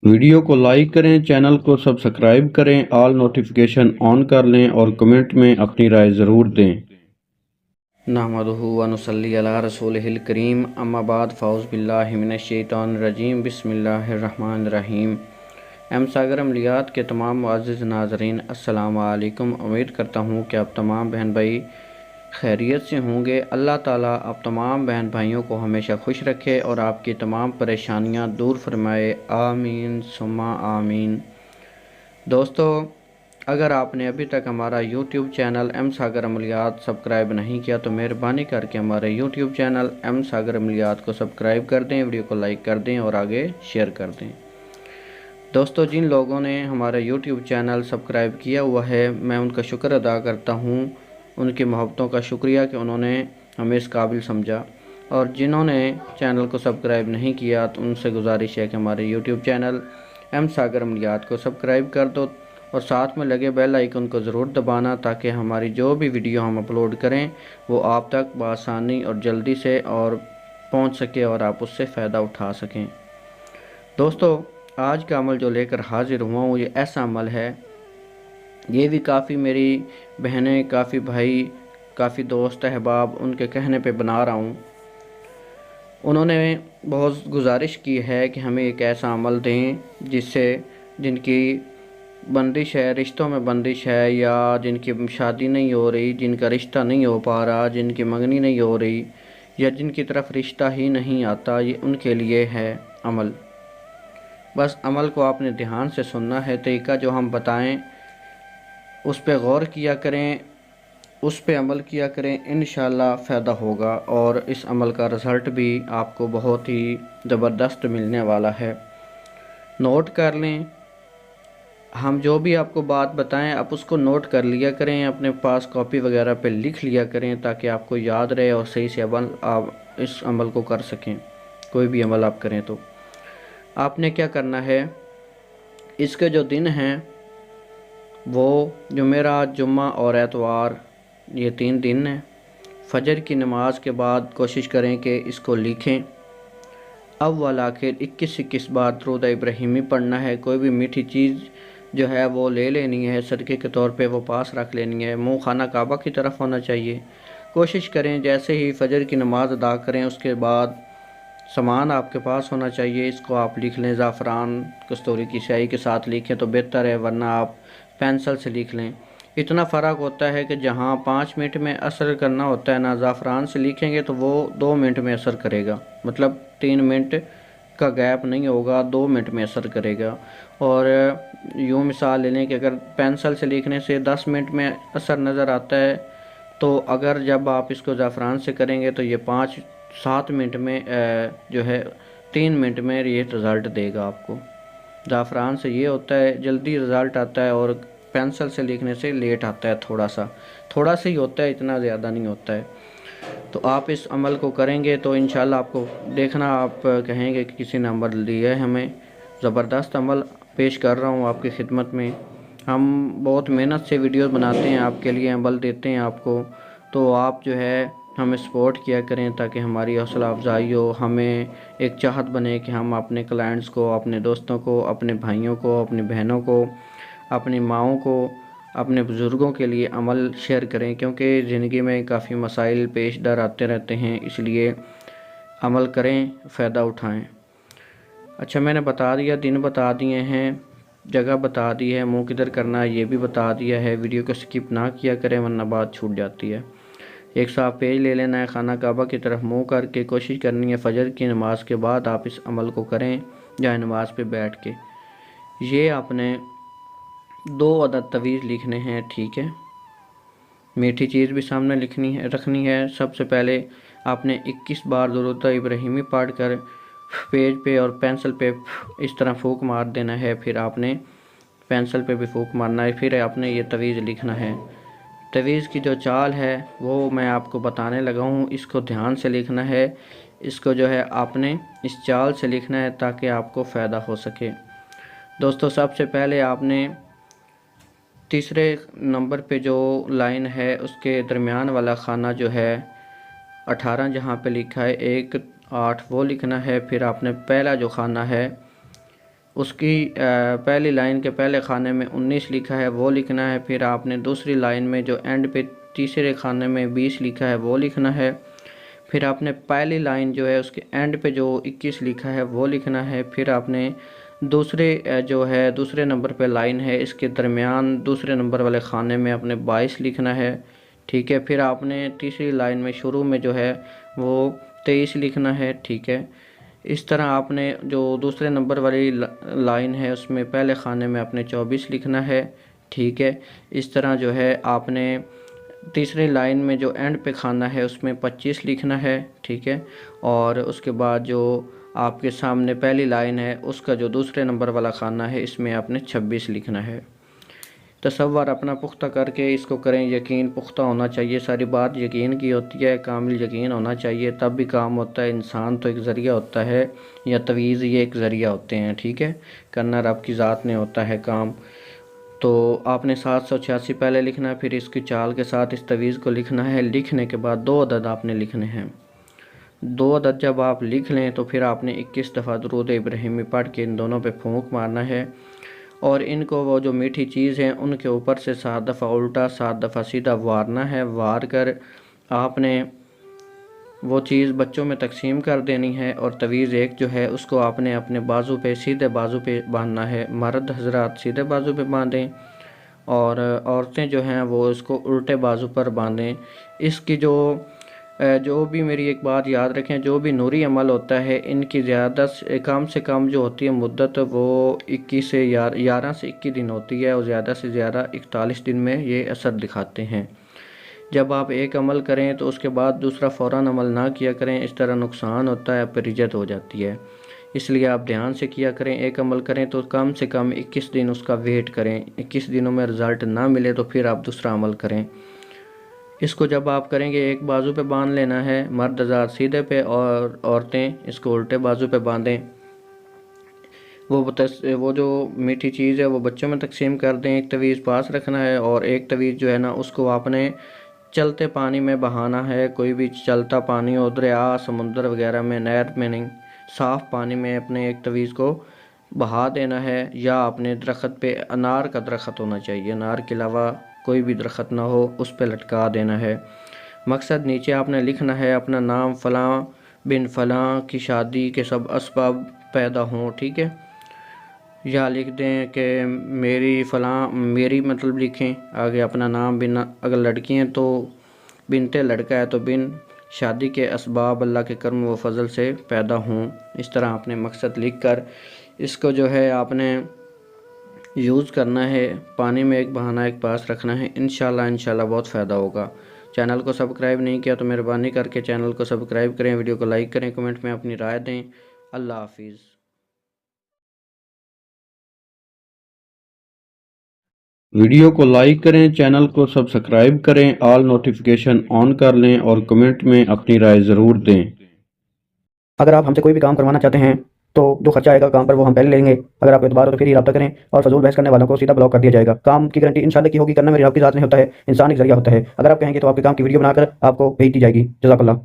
Video को like करें, channel को सब्सक्राइब करें, ऑल नोटिफिकेशन ऑन कर लें और कमेंट में अपनी राय ज़रूर दें। नहमदुहु व नुसल्ली अला रसूलिहिल करीम, अम्मा बाद, फ़ौज़ बिल्लाहि मिनश शैतानिर रजीम, बिस्मिल्लाहिर रहमानिर रहीम। एम सागर अमलियात के तमाम मुअज़्ज़िज़ नाज़रीन, अस्सलामु अलैकुम। उम्मीद करता हूँ कि आप तमाम बहन भाई खैरियत से होंगे। अल्लाह ताला आप तमाम बहन भाइयों को हमेशा खुश रखे और आपकी तमाम परेशानियाँ दूर फरमाए। आमीन सुम्मा आमीन। दोस्तों, अगर आपने अभी तक हमारा YouTube चैनल एम सागर अमलियात सब्सक्राइब नहीं किया तो मेहरबानी करके हमारे YouTube चैनल एम सागर अमलियात को सब्सक्राइब कर दें, वीडियो को लाइक कर दें और आगे शेयर कर दें। दोस्तों, जिन लोगों ने हमारा YouTube चैनल सब्सक्राइब किया हुआ है, मैं उनका शुक्र अदा करता हूँ, उनकी मोहब्बतों का शुक्रिया कि उन्होंने हमें इस काबिल समझा। और जिन्होंने चैनल को सब्सक्राइब नहीं किया तो उनसे गुजारिश है कि हमारे YouTube चैनल एम सागर अमलियात को सब्सक्राइब कर दो और साथ में लगे बेल आइकन को ज़रूर दबाना, ताकि हमारी जो भी वीडियो हम अपलोड करें वो आप तक बआसानी और जल्दी से और पहुंच सके और आप उससे फ़ायदा उठा सकें। दोस्तों, आज का अमल जो लेकर हाजिर हुआ हूँ, ये ऐसा अमल है, ये भी काफ़ी मेरी बहनें, काफ़ी भाई, काफ़ी दोस्त अहबाब उनके कहने पे बना रहा हूँ। उन्होंने बहुत गुजारिश की है कि हमें एक ऐसा अमल दें जिससे जिनकी बंदिश है, रिश्तों में बंदिश है, या जिनकी शादी नहीं हो रही, जिनका रिश्ता नहीं हो पा रहा, जिनकी मंगनी नहीं हो रही, या जिनकी तरफ रिश्ता ही नहीं आता, ये उनके लिए है अमल। बस अमल को आपने ध्यान से सुनना है। तरीका जो हम बताएं उस पर गौर किया करें, उस पे अमल किया करें, इंशाल्लाह फ़ायदा होगा और इस अमल का रिज़ल्ट भी आपको बहुत ही ज़बरदस्त मिलने वाला है। नोट कर लें, हम जो भी आपको बात बताएं आप उसको नोट कर लिया करें, अपने पास कॉपी वगैरह पे लिख लिया करें, ताकि आपको याद रहे और सही से अमल आप इस अमल को कर सकें। कोई भी अमल आप करें तो आपने क्या करना है, इसके जो दिन हैं वो जुमेरात, जुम्मा और एतवार, ये 3 दिन हैं। फजर की नमाज के बाद कोशिश करें कि इसको लिखें। अव्वल आखिर 21-21 बार दुरूद इब्राहिमी पढ़ना है। कोई भी मीठी चीज़ जो है वो ले लेनी है, सदक़े के तौर पे वो पास रख लेनी है। मुँह खाना काबा की तरफ होना चाहिए। कोशिश करें जैसे ही फजर की नमाज अदा करें उसके बाद सामान आपके पास होना चाहिए। इसको आप लिख लें, ज़ाफ़रान कस्तूरी की स्याही के साथ लिखें तो बेहतर है, वरना आप पेंसिल से लिख लें। इतना फ़र्क होता है कि जहाँ 5 मिनट में असर करना होता है ना, ज़ाफ़रान से लिखेंगे तो वो 2 मिनट में असर करेगा। मतलब 3 मिनट का गैप नहीं होगा, 2 मिनट में असर करेगा। और यूँ मिसाल ले लें कि अगर पेंसिल से लिखने से 10 मिनट में असर नज़र आता है, तो अगर जब आप इसको ज़ाफ़रान से करेंगे तो ये 5-7 मिनट में जो है 3 मिनट में ये रिज़ल्ट देगा आपको। ज़ाफ़रान से ये होता है जल्दी रिज़ल्ट आता है और पेंसिल से लिखने से लेट आता है, थोड़ा सा ही होता है, इतना ज़्यादा नहीं होता है। तो आप इस अमल को करेंगे तो इंशाल्लाह आपको देखना, आप कहेंगे कि किसी ने अमल दिया है हमें। ज़बरदस्त अमल पेश कर रहा हूँ आपकी खिदमत में। हम बहुत मेहनत से वीडियोस बनाते हैं, आपके लिए अमल देते हैं आपको, तो आप जो है हमें सपोर्ट किया करें ताकि हमारी हौसला अफजाई हो, हमें एक चाहत बने कि हम अपने क्लाइंट्स को, अपने दोस्तों को, अपने भाइयों को, अपनी बहनों को, अपनी माँओं को, अपने बुज़ुर्गों के लिए अमल शेयर करें, क्योंकि ज़िंदगी में काफ़ी मसाइल पेश दर आते रहते हैं, इसलिए अमल करें, फ़ायदा उठाएं। अच्छा, मैंने बता दिया, दिन बता दिए हैं, जगह बता दी है, मुँह किधर करना है ये भी बता दिया है। वीडियो को स्किप ना किया करें वरना बात छूट जाती है। एक साफ पेज ले लेना है, खाना काबा की तरफ मुँह करके कोशिश करनी है फजर की नमाज के बाद आप इस अमल को करें, जाए नमाज पे बैठ के। ये आपने 2 अदद तवीज़ लिखने हैं, ठीक है। मीठी चीज़ भी सामने रखनी है। सबसे पहले आपने 21 बार दुरूद इब्राहिमी पढ़ कर पेज पे और पेंसिल पे इस तरह फूंक मार देना है। फिर आपने पेंसिल पे भी फूंक मारना है। फिर आपने ये तवीज़ लिखना है। तवीज़ की जो चाल है वो मैं आपको बताने लगा हूँ, इसको ध्यान से लिखना है। इसको जो है आपने इस चाल से लिखना है ताकि आपको फ़ायदा हो सके। दोस्तों, सबसे पहले आपने तीसरे नंबर पे जो लाइन है उसके दरमियान वाला खाना जो है 18 जहाँ पे लिखा है 1 8 वो लिखना है। फिर आपने पहला जो खाना है उसकी पहली लाइन के पहले खाने में 19 लिखा है वो लिखना है। फिर आपने दूसरी लाइन में जो एंड पे तीसरे खाने में 20 लिखा है वो लिखना है। फिर आपने पहली लाइन जो है उसके एंड पे जो 21 लिखा है वो लिखना है। फिर आपने दूसरे जो है दूसरे नंबर पे लाइन है इसके दरमियान दूसरे नंबर वाले खाने में अपने 22 लिखना है, ठीक है। फिर आपने तीसरी लाइन में शुरू में जो है वो 23 लिखना है, ठीक है। इस तरह आपने जो दूसरे नंबर वाली लाइन है उसमें पहले खाने में अपने 24 लिखना है, ठीक है। इस तरह जो है आपने तीसरी लाइन में जो एंड पे खाना है उसमें 25 लिखना है, ठीक है। और उसके बाद जो आपके सामने पहली लाइन है उसका जो दूसरे नंबर वाला खाना है इसमें आपने 26 लिखना है। तसव्वुर अपना पुख्ता करके इसको करें। यकीन पुख्ता होना चाहिए, सारी बात यकीन की होती है, कामिल यकीन होना चाहिए तब भी काम होता है। इंसान तो एक ज़रिया होता है या तवीज़ ये एक ज़रिया होते हैं, ठीक है। करना रब की ज़ात ने होता है काम। तो आपने 786 पहले लिखना है, फिर इसकी चाल के साथ इस तवीज़ को लिखना है। लिखने के बाद 2 अदद आपने लिखने हैं। 2 अदद जब आप लिख लें तो फिर आपने 21 दफ़ा दुरूद इब्राहिमी पढ़ के इन दोनों पे फूंक मारना है और इनको वो जो मीठी चीज़ है उनके ऊपर से 7 दफ़ा उल्टा 7 दफ़ा सीधा वारना है। वार कर आपने वो चीज़ बच्चों में तकसीम कर देनी है और तवीज़ एक जो है उसको आपने अपने बाजू पे सीधे बाजू पे बांधना है। मर्द हजरात सीधे बाजू पे बांधें और औरतें जो हैं वो इसको उल्टे बाजू पर बांधें। इसकी जो भी मेरी एक बात याद रखें, जो भी नूरी अमल होता है इनकी ज़्यादा से कम जो होती है मुद्दत वो 11 से 21 दिन होती है और ज़्यादा से ज़्यादा 41 दिन में ये असर दिखाते हैं। जब आप एक अमल करें तो उसके बाद दूसरा फ़ौरन अमल ना किया करें, इस तरह नुकसान होता है, पर रिजत हो जाती है। इसलिए आप ध्यान से किया करें। एक अमल करें तो कम से कम 21 दिन उसका वेट करें। 21 दिनों में रिज़ल्ट ना मिले तो फिर आप दूसरा अमल करें। इसको जब आप करेंगे एक बाजू पे बांध लेना है, मर्द हज़ार सीधे पे और औरतें इसको उल्टे बाजू पे बांधें। वो जो मीठी चीज़ है वो बच्चों में तकसीम कर दें। एक तवीज़ पास रखना है और एक तवीज़ जो है ना उसको आपने चलते पानी में बहाना है। कोई भी चलता पानी हो, दरिया समुंदर वगैरह में, नहर में नहीं, साफ़ पानी में अपने एक तवीज़ को बहा देना है। या अपने दरख्त पे अनार का दरख्त होना चाहिए, अनार के अलावा कोई भी दरख्त ना हो उस पे लटका देना है। मकसद नीचे आपने लिखना है अपना नाम, फ़लाँ बिन फ़लाँ की शादी के सब असबाब पैदा हों, ठीक है। या लिख दें कि मेरी फ़लाँ, मेरी मतलब लिखें आगे अपना नाम, बिन अगर लड़की हैं तो बिनते, लड़का है तो बिन, शादी के असबाब अल्लाह के करम व फजल से पैदा हों। इस तरह आपने मकसद लिख कर इसको जो है आपने यूज़ करना है। पानी में एक बहाना एक पास रखना है। इंशाल्लाह बहुत फ़ायदा होगा। चैनल को सब्सक्राइब नहीं किया तो मेहरबानी करके चैनल को सब्सक्राइब करें, वीडियो को लाइक करें, कमेंट में अपनी राय दें। अल्लाह हाफिज़। वीडियो को लाइक करें, चैनल को सब्सक्राइब करें, ऑल नोटिफिकेशन ऑन कर लें और कमेंट में अपनी राय ज़रूर दें। अगर आप हमसे कोई भी काम करवाना चाहते हैं तो जो खर्चा आएगा काम पर वो हम पहले लेंगे। अगर आपको एतबार हो तो फिर ही रब्ता करें और फजूल बहस करने वालों को सीधा ब्लॉक कर दिया जाएगा। काम की गारंटी इंशाल्लाह की होगी। करना मेरी आपकी ज़ात नहीं होता है, इंसान एक जरिया होता है। अगर आप कहेंगे तो आपके काम की वीडियो बनाकर आपको भेज दी जाएगी। जज़ाकल्लाह।